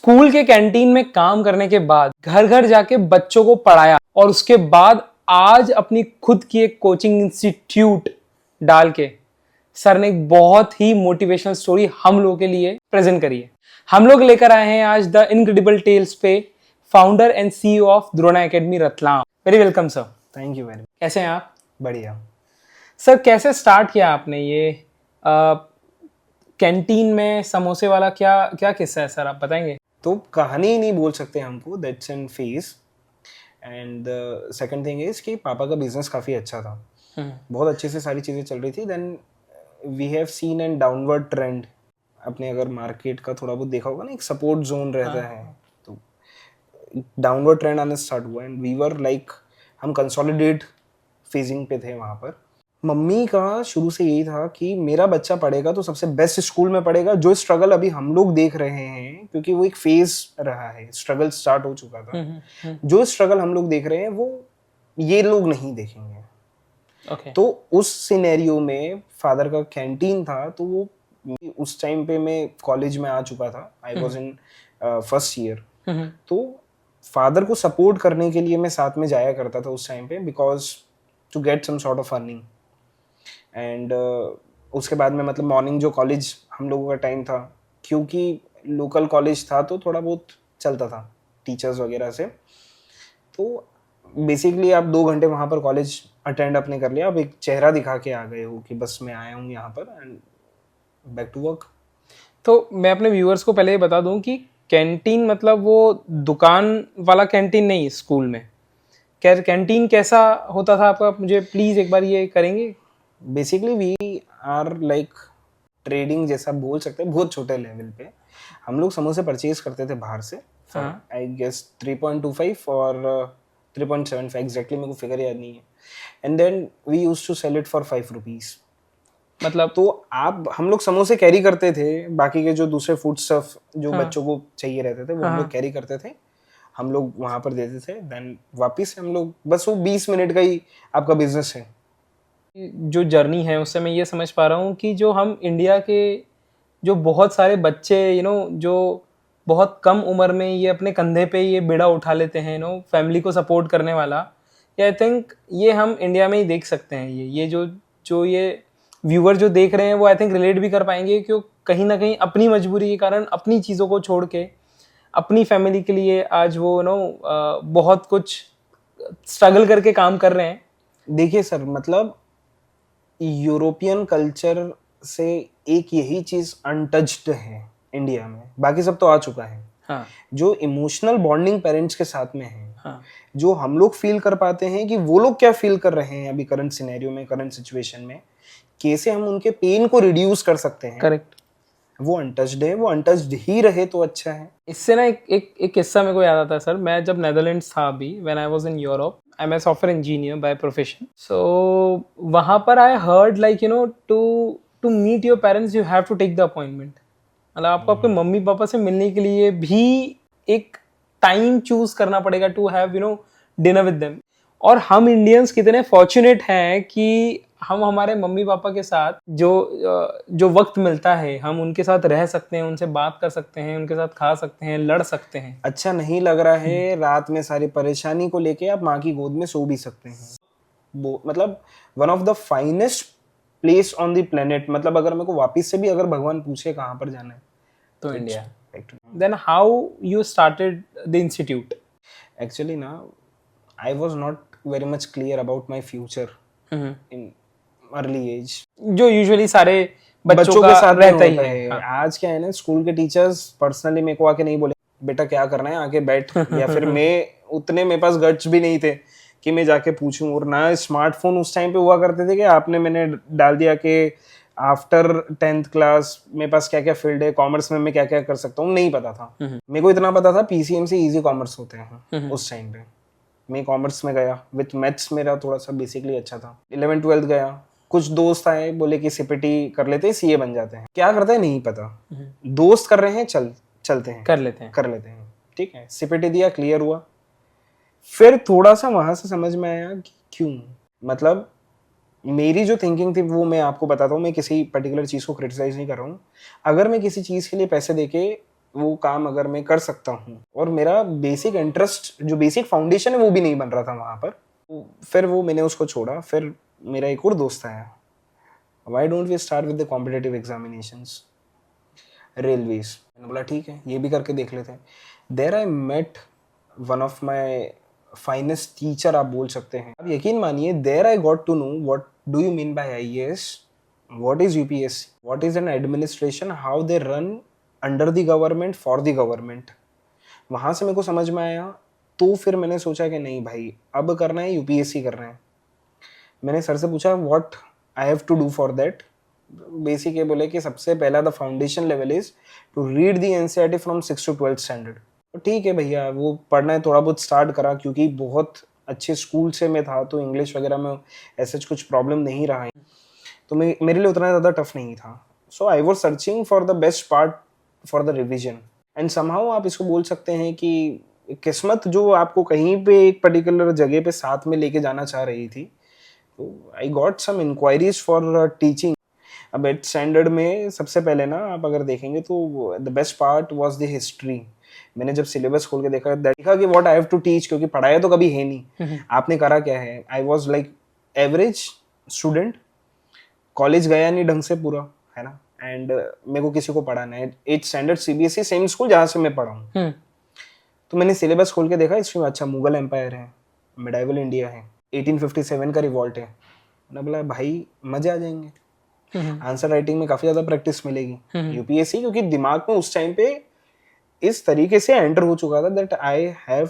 School के canteen में काम करने के बाद घर घर जाके बच्चों को पढ़ाया और उसके बाद आज अपनी खुद की एक कोचिंग इंस्टीट्यूट डाल के सर ने एक बहुत ही मोटिवेशनल स्टोरी हम लोगों के लिए प्रेजेंट करी है। हम लोग लेकर आए हैं आज द इनक्रेडिबल टेल्स पे founder and CEO of Drona academy Ratlam. Very welcome sir. Thank you very much. कैसे हैं आप? बढ़िया सर, कैसे स्टार्ट किया आपने ये कैंटीन में समोसे वाला? क्या क्या किस्सा है सर, आप बताएंगे? तो कहानी नहीं बोल सकते हमको, that's in phase. And second thing is कि पापा का बिजनेस काफ़ी अच्छा था, बहुत अच्छे से सारी चीज़ें चल रही थी। Then we have seen an downward trend. अपने अगर मार्केट का थोड़ा बहुत देखा होगा ना, एक सपोर्ट जोन रहता है, तो डाउनवर्ड ट्रेंड आना स्टार्ट हुआ एंड वी वर लाइक हम कंसोलिडेट फेजिंग पे थे वहाँ पर। मम्मी का शुरू से यही था कि मेरा बच्चा पढ़ेगा तो सबसे बेस्ट स्कूल में पढ़ेगा। जो स्ट्रगल अभी हम लोग देख रहे हैं, क्योंकि वो एक फेज रहा है, स्ट्रगल स्टार्ट हो चुका था, जो स्ट्रगल हम लोग देख रहे हैं वो ये लोग नहीं देखेंगे। Okay. तो उस सिनेरियो में फादर का कैंटीन था, तो वो उस टाइम पे मैं कॉलेज में आ चुका था, I was in first year. तो फादर को सपोर्ट करने के लिए मैं साथ में जाया करता था उस टाइम पे, because to get some sort of earning. And उसके बाद में मतलब मॉर्निंग जो कॉलेज हम लोगों का टाइम था, क्योंकि लोकल कॉलेज था तो थोड़ा बहुत चलता था टीचर्स वगैरह से। तो बेसिकली आप 2 घंटे वहाँ पर कॉलेज अटेंड अपने कर लिया, आप एक चेहरा दिखा के आ गए हो कि बस मैं आया हूँ यहाँ पर एंड बैक टू वर्क। तो मैं अपने व्यूअर्स को पहले ये बता दूं कि कैंटीन मतलब वो दुकान वाला कैंटीन नहीं स्कूल में। कैंटीन कैसा होता था आपका, मुझे प्लीज एक बार ये करेंगे? Basically we are like trading जैसा बोल सकते हैं, बहुत छोटे लेवल पे। हम लोग समोसे परचेज करते थे बाहर से, आई गेस 3.25 और 3.75 एग्जैक्टली, मेरे को फिगर याद नहीं है। And then we used to sell it for 5 rupees. मतलब तो आप हम लोग समोसे कैरी करते थे, बाकी के जो दूसरे फूड स्टफ जो बच्चों को चाहिए रहते थे वो हम लोग कैरी करते थे, हम लोग वहां पर देते थे। देन वापिस हम लोग, बस वो 20 मिनट का ही आपका बिजनेस है। जो जर्नी है उससे मैं ये समझ पा रहा हूँ कि जो हम इंडिया के जो बहुत सारे बच्चे जो बहुत कम उम्र में ये अपने कंधे पे ये बेड़ा उठा लेते हैं फैमिली को सपोर्ट करने वाला, आई थिंक ये हम इंडिया में ही देख सकते हैं। ये जो ये व्यूअर जो देख रहे हैं वो आई थिंक रिलेट भी कर पाएंगे, क्यों कहीं ना कहीं अपनी मजबूरी के कारण अपनी चीज़ों को छोड़ के अपनी फैमिली के लिए आज वो बहुत कुछ स्ट्रगल करके काम कर रहे हैं। देखिए सर, मतलब यूरोपियन कल्चर से एक यही चीज अनटच्ड है इंडिया में, बाकी सब तो आ चुका है। हाँ। जो इमोशनल बॉन्डिंग पेरेंट्स के साथ में है, हाँ। जो हम लोग फील कर पाते हैं कि वो लोग क्या फील कर रहे हैं अभी करंट सिनेरियो में, करंट सिचुएशन में, कैसे हम उनके पेन को रिड्यूस कर सकते हैं। करेक्ट। वो अनटच्ड है, वो अनटच्ड ही रहे तो अच्छा है। इससे ना एक किस्सा मेरे को याद आता है सर। मैं जब नेदरलैंड्स था अभी, when I was in Europe, I am a software engineer by profession. So वहाँ पर I heard like to meet your parents you have to take the appointment. मतलब आपको आपके मम्मी पापा से मिलने के लिए भी एक टाइम चूज करना पड़ेगा to have dinner with them. और हम इंडियंस कितने फॉर्चुनेट हैं कि हम हमारे मम्मी पापा के साथ जो वक्त मिलता है हम उनके साथ रह सकते हैं, उनसे बात कर सकते हैं, उनके साथ खा सकते हैं, लड़ सकते हैं। अच्छा नहीं लग रहा है रात में सारी परेशानी को लेके आप माँ की गोद में सो भी सकते हैं। वो मतलब one of the finest place on the planet. मतलब अगर मेरे को वापिस से भी अगर भगवान पूछे कहाँ पर जाना है तो India. Then how you started the institute? Actually ना, I was not very much clear about my future in early age, जो यूजुअली सारे बच्चों के साथ रहता ही है। आज क्या है ना, स्कूल के टीचर्स पर्सनली मेरे को आके नहीं बोले बेटा क्या करना है आके बैठ, या फिर मैं उतने मेरे पास गट्स भी नहीं थे कि मैं जाके पूछूं। और ना स्मार्टफोन उस टाइम पे हुआ करते थे कि मैंने डाल दिया कि आफ्टर 10th क्लास मेरे पास क्या क्या फील्ड है, कॉमर्स में मैं क्या क्या कर सकता हूँ, नहीं पता था। मेरे को इतना पता था पीसीएम से इजी कॉमर्स होते हैं उस टाइम पे। मैं कॉमर्स में गया, विथ मैथ्स मेरा थोड़ा सा बेसिकली अच्छा था। 11th-12th गया, कुछ दोस्त आए बोले कि सीपीटी कर लेते हैं, सीए बन जाते हैं। क्या करते हैं नहीं पता, दोस्त कर रहे हैं, चलते हैं, कर लेते हैं। ठीक है, सीपीटी दिया, क्लियर हुआ। फिर थोड़ा सा वहां से समझ में आया कि क्यों, मतलब मेरी जो थिंकिंग थी वो मैं आपको बताता हूँ। मैं किसी पर्टिकुलर चीज को क्रिटिसाइज नहीं कर रहा हूँ। अगर मैं किसी चीज के लिए पैसे देके वो काम अगर मैं कर सकता हूँ, और मेरा बेसिक इंटरेस्ट जो बेसिक फाउंडेशन है वो भी नहीं बन रहा था वहाँ पर, फिर वो मैंने उसको छोड़ा। फिर मेरा एक और दोस्त आया, why don't we start with the competitive examinations, railways. मैंने बोला ठीक है ये भी करके देख लेते हैं। There I met one of my finest teacher आप बोल सकते हैं। अब यकीन मानिए, there I got to know what do you mean by IAS, what is UPSC, what is an administration, how they run under the government for the government. वहाँ से मेरे को समझ में आया। तो फिर मैंने सोचा कि नहीं भाई अब करना है, UPSC करना है। मैंने सर से पूछा what I have to do for that. Basic ये बोले कि सबसे पहला the foundation level is to read the NCERT from 6th to 12th standard. तो ठीक है भैया, वो पढ़ना है, थोड़ा बहुत स्टार्ट करा, क्योंकि बहुत अच्छे स्कूल से मैं था तो इंग्लिश वगैरह में ऐसा कुछ प्रॉब्लम नहीं रहा है, तो मेरे लिए उतना ज़्यादा टफ नहीं था। So I was searching for the best part for the revision, and somehow आप इसको बोल सकते हैं कि किस्मत जो आपको कहीं पे एक पर्टिकुलर जगह पे साथ में लेके जाना चाह रही थी। तो I got some inquiries for teaching. अब 8th स्टैंडर्ड में सबसे पहले ना आप अगर देखेंगे तो the best part was the history. मैंने जब सिलेबस खोल के देखा कि what I have to teach, क्योंकि पढ़ाया तो कभी है नहीं, आपने करा क्या है। I was like average student, college गया नहीं ढंग से पूरा, है ना, एंड मेरे को किसी को पढ़ाना है। 8th standard CBSE same school जहाँ से मैं पढ़ा हूँ। तो मैंने सिलेबस खोल के देखा, इसमें अच्छा मुगल एम्पायर है, मिडाइवल इंडिया है, 1857 का रिवॉल्ट है। मैंने बोला भाई मजे आ जाएंगे, आंसर राइटिंग में काफी ज्यादा प्रैक्टिस मिलेगी। UPSC क्योंकि दिमाग में उस टाइम पे इस तरीके से एंटर हो चुका था that I have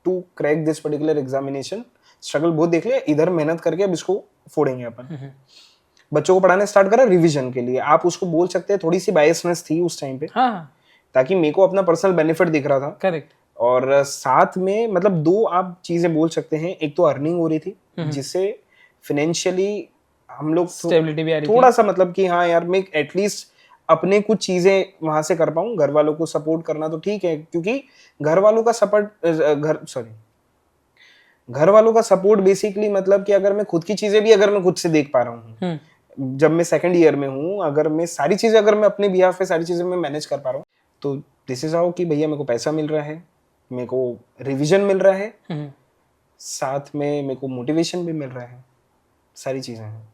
to crack this particular examination. Struggle बहुत देख लिया, इधर मेहनत करके अब इसको फोड़ेंगे अपन। बच्चों को पढ़ाने स्टार्ट करा रिवीजन के लिए। आप उसको बोल सकते हैं थोड़ी सी बायसनेस थी उस टाइम पे, ताकि मेरे को अपना पर्सनल बेनिफिट दिख रहा था। करेक्ट। और साथ में मतलब दो आप चीजें बोल सकते हैं, एक तो अर्निंग हो रही थी जिससे फाइनेंशियली हम लोग स्टेबिलिटी भी आ रही थोड़ा सा मतलब कि हाँ यार मैं एटलीस्ट अपने कुछ चीजें वहां से कर पाऊं। घर वालों को सपोर्ट करना तो ठीक है, क्योंकि घर वालों का सपोर्ट बेसिकली मतलब कि अगर मैं खुद की चीजें भी अगर मैं खुद से देख पा रहा हूँ, जब मैं 2nd ईयर में हूँ, अगर मैं सारी चीजें अगर मैं अपने बिहाफ पे सारी चीजें मैं मैनेज कर पा रहा हूँ, तो दिस इज हाउ कि भैया मेरे को पैसा मिल रहा है, मेरे को रिवीजन मिल रहा है, साथ में मेरे को मोटिवेशन भी मिल रहा है, सारी चीजें हैं।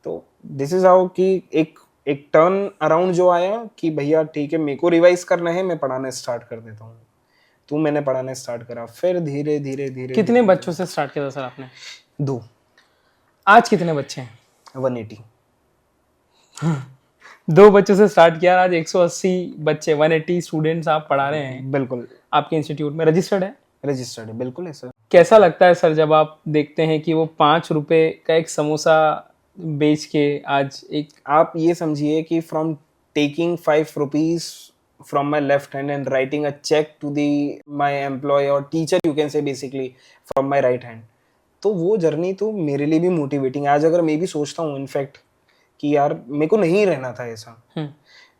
तो दिस इज हाउ कि एक टर्न अराउंड जो आया कि भैया ठीक है मेरे को रिवाइज करना है, मैं पढ़ाना स्टार्ट कर देता हूँ। तो मैंने पढ़ाना स्टार्ट करा, फिर धीरे धीरे धीरे। कितने बच्चों से स्टार्ट किया था सर आपने? 2। आज कितने बच्चे हैं? 180। 2 बच्चों से स्टार्ट किया, आज 180 बच्चे, 180 स्टूडेंट्स आप पढ़ा रहे हैं। बिल्कुल। आपके इंस्टीट्यूट में रजिस्टर्ड है? रजिस्टर्ड है, बिल्कुल है सर। कैसा लगता है सर जब आप देखते हैं कि वो 5 रुपए का एक समोसा बेच के आज एक, आप ये समझिए कि from taking 5 rupees from my left hand and writing a cheque to the my employ और teacher, you can say basically from my right hand, तो वो जर्नी तो मेरे लिए भी मोटिवेटिंग है। आज अगर मैं भी सोचता हूँ इनफैक्ट कि यार मेरे को नहीं रहना था ऐसा,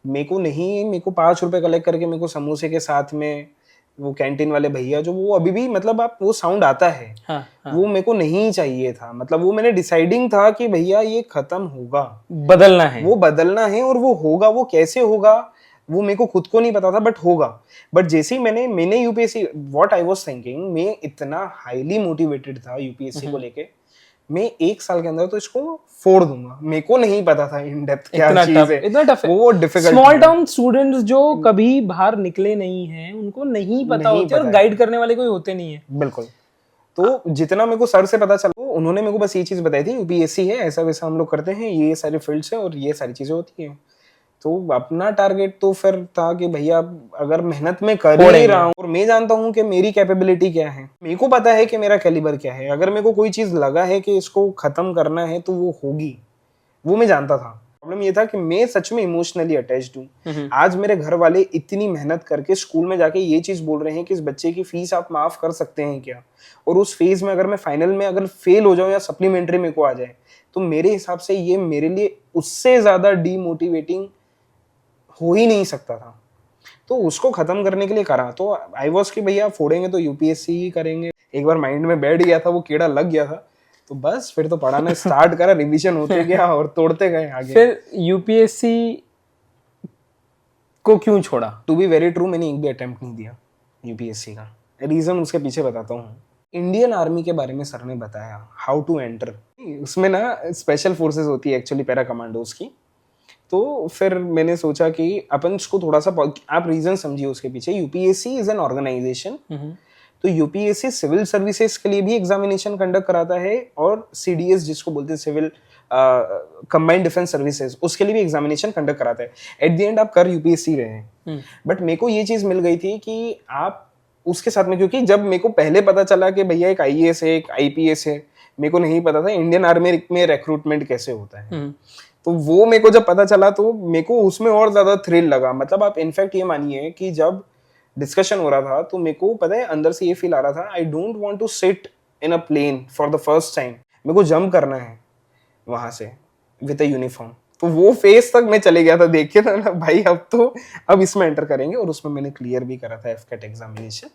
मेरे को 5 रुपए कलेक्ट करके मेरे को समोसे के साथ में वो कैंटीन वाले भैया जो वो अभी भी मतलब आप वो साउंड आता है, हाँ, हाँ। वो मेरे को नहीं चाहिए था। मतलब वो मैंने डिसाइडिंग था कि भैया ये खत्म होगा, बदलना है, वो बदलना है, और वो होगा। वो कैसे होगा वो मेरे को खुद को नहीं पता था, बट होगा। बट जैसे ही मैंने UPSC, what I was thinking, मैं इतना हाईली मोटिवेटेड था UPSC को लेके, मैं 1 साल के अंदर तो इसको फोड़ दूंगा। मेरे को नहीं पता था इन डेप्थ क्या चीज है, इतना टफ है। वो डिफिकल्ट। स्मॉल टाउन स्टूडेंट्स जो कभी बाहर निकले नहीं हैं, उनको नहीं पता होता है, और गाइड करने वाले कोई होते नहीं है। बिल्कुल। तो जितना मेरे को सर से पता चला, उन्होंने मेरे को बस ये चीज बताई थी UPSC है, ऐसा वैसा हम लोग करते हैं, ये सारे फील्ड्स है और ये सारी चीजें होती हैं। तो अपना टारगेट तो फिर था कि भैया अगर मेहनत में कर ही रहा हूँ और मैं जानता हूँ कि मेरी कैपेबिलिटी क्या है, मेरे को पता है कि मेरा कैलिबर क्या है, अगर मेरे को कोई चीज लगा है कि इसको खत्म करना है तो वो होगी, वो मैं जानता था। प्रॉब्लम ये था कि मैं सच में इमोशनली अटैच्ड हूँ। आज मेरे घर वाले इतनी मेहनत करके स्कूल में जाके ये चीज बोल रहे हैं कि इस बच्चे की फीस आप माफ कर सकते हैं क्या, और उस फेज में अगर मैं फाइनल में अगर फेल हो जाऊं या सप्लीमेंट्री मेरे को आ जाए, तो मेरे हिसाब से ये मेरे लिए उससे ज्यादा डीमोटिवेटिंग हो ही नहीं सकता था। तो उसको खत्म करने के लिए करा। तो आई वॉज कि भैया फोड़ेंगे तो UPSC ही करेंगे। एक बार माइंड में बैठ गया था, वो कीड़ा लग गया था, तो बस फिर तो पढ़ाना स्टार्ट करा, रिवीजन होते गया और तोड़ते गए आगे। फिर UPSC को क्यों छोड़ा? टू बी वेरी ट्रू, मैंने एक भी अटेम्प्ट नहीं दिया यूपीएससी का। रीजन उसके पीछे बताता हूँ। इंडियन आर्मी के बारे में सर ने बताया हाउ टू एंटर। उसमें ना स्पेशल फोर्सेस होती है एक्चुअली, पैरा कमांडोज की। तो फिर मैंने सोचा कि अपन उसको थोड़ा सा, आप रीजन समझिए उसके पीछे। यूपीएससी इज एन ऑर्गेनाइजेशन, तो यूपीएससी सिविल सर्विसेज के लिए भी एग्जामिनेशन कंडक्ट कराता है, और सीडीएस जिसको बोलते हैं सिविल कंबाइंड डिफेंस सर्विसेज, उसके लिए भी एग्जामिनेशन कंडक्ट कराता है। एट द एंड आप कर यूपीएससी रहे हैं, बट मेरे को ये चीज मिल गई थी कि आप उसके साथ में, क्योंकि जब मेरे को पहले पता चला कि भैया एक आईएएस है, एक आईपीएस है, मेरे को नहीं पता था इंडियन आर्मी में रिक्रूटमेंट कैसे होता है। तो वो मेरे को जब पता चला तो मेरे को उसमें और ज्यादा थ्रिल लगा। मतलब आप इनफैक्ट ये मानिए कि जब डिस्कशन हो रहा था तो मेरे को पता है अंदर से ये फील आ रहा था, I don't want to sit in a plane for the first time, मेरे को जंप करना है वहां से विद अ यूनिफॉर्म। तो वो फेज तक मैं चले गया था, देख के था ना भाई अब इसमें एंटर करेंगे। और उसमें मैंने क्लियर भी करा था एफकेट एग्जामिनेशन,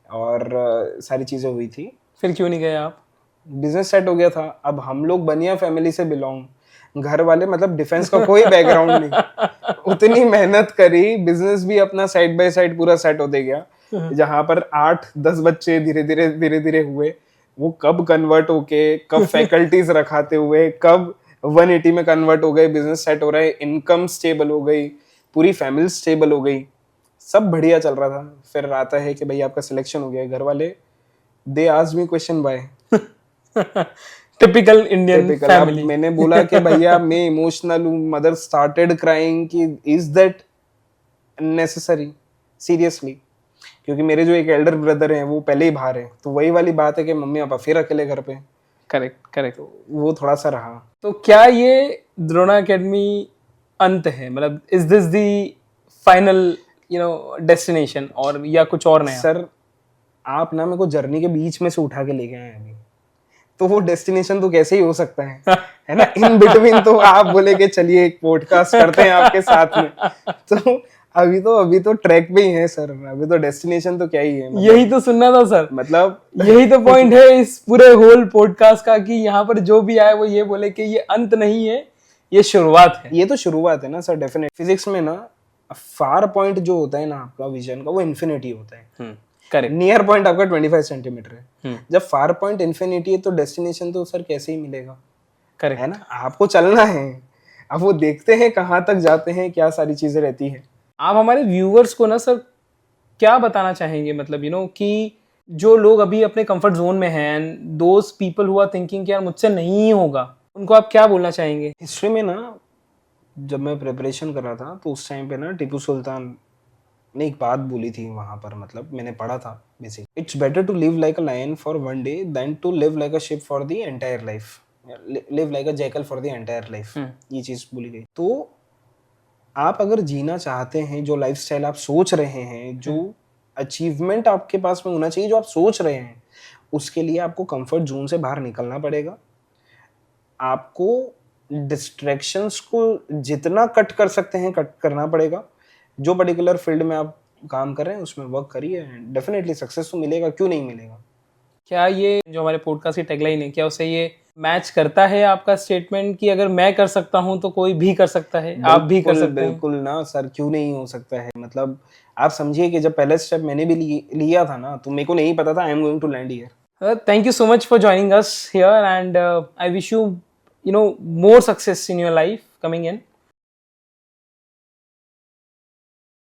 और सारी चीजें हुई थी। फिर क्यों नहीं गए आप? बिजनेस सेट हो गया था। अब हम लोग बनिया फैमिली से बिलोंग, घर वाले मतलब डिफेंस का कोई बैकग्राउंड नहीं, उतनी मेहनत करी, बिजनेस भी अपना साइड बाय साइड पूरा सेट होते गया। जहां पर 8-10 बच्चे धीरे धीरे हुए, वो कब कन्वर्ट होके, कब फैकल्टीज रखाते हुए, कब 180 में कन्वर्ट हो गए, बिजनेस सेट हो रहा है, इनकम स्टेबल हो गई, पूरी फैमिली स्टेबल हो गई, सब बढ़िया चल रहा था। फिर आता है कि भाई आपका सिलेक्शन हो गया। घर वाले they asked me question why. Typical Indian family. मैंने बोला कि भैया मैं इमोशनल हूँ। मदर स्टार्टेड क्राइंग कि इज दैट नेसेसरी, सीरियसली, क्योंकि मेरे जो एक एल्डर ब्रदर हैं वो पहले ही बाहर है। तो वही वाली बात है कि मम्मी पापा फिर अकेले घर पे। करेक्ट। वो थोड़ा सा रहा। तो क्या ये द्रोणा एकेडमी अंत है? मतलब is this the final destination, और या कुछ और नया? सर आप ना मेरे को जर्नी के बीच में से उठा के लेके आए अभी, तो वो डेस्टिनेशन तो कैसे ही हो सकता है ना। इन बिटवीन तो आप बोले कि चलिए एक पॉडकास्ट करते हैं आपके साथ में, तो अभी तो ट्रैक पे ही है सर। अभी तो डेस्टिनेशन तो क्या ही है। यही तो सुनना था सर, मतलब यही तो पॉइंट है इस पूरे होल पॉडकास्ट का, कि यहाँ पर जो भी आए वो ये बोले कि ये अंत नहीं है, ये शुरुआत है। ये तो शुरुआत है ना सर, डेफिनेट। फिजिक्स में ना फार पॉइंट जो होता है ना आपका विजन का, वो इन्फिनिटी होता है। करेक्ट। नियर पॉइंट आपका 25 सेंटीमीटर है। जब फार पॉइंट इन्फिनिटी है तो डेस्टिनेशन तो सर कैसे ही मिलेगा। करेक्ट है ना, आपको चलना है। अब वो देखते हैं कहाँ तक जाते हैं, क्या सारी चीजें रहती है। आप हमारे व्यूअर्स को ना सर क्या बताना चाहेंगे? मतलब कि जो लोग अभी अपने कंफर्ट जोन में हैं, those people who are thinking कि यार मुझसे नहीं होगा, उनको आप क्या बोलना चाहेंगे? हिस्ट्री में ना जब मैं प्रिपरेशन कर रहा था तो उस टाइम पे ना टीपू सुल्तान ने एक बात बोली थी वहां पर, मतलब मैंने पढ़ा था basic, it's better to live like a lion for one day than to live like a sheep for the entire life, live like a jackal for the entire life. ये चीज बोली गई। तो आप अगर जीना चाहते हैं, जो लाइफस्टाइल आप सोच रहे हैं, जो अचीवमेंट आपके पास में होना चाहिए जो आप सोच रहे हैं, उसके लिए आपको कंफर्ट जोन से बाहर निकलना पड़ेगा। आपको डिस्ट्रैक्शंस को जितना कट कर सकते हैं कट करना पड़ेगा। जो पर्टिकुलर फील्ड में आप काम कर रहे हैं उसमें वर्क करिए, डेफिनेटली सक्सेस तो मिलेगा, क्यों नहीं मिलेगा। क्या ये जो हमारे पॉडकास्ट की टैगलाइन है, क्या उससे ये मैच करता है आपका स्टेटमेंट कि अगर मैं कर सकता हूं तो कोई भी कर सकता है, आप भी कर सकते हैं? बिल्कुल ना सर, क्यों नहीं हो सकता है। मतलब आप समझिए कि जब पहला स्टेप मैंने भी लिया था ना, तो मेरे को नहीं पता था I am going to land here. Thank you so much for joining us here, and I wish you more success in your life coming in.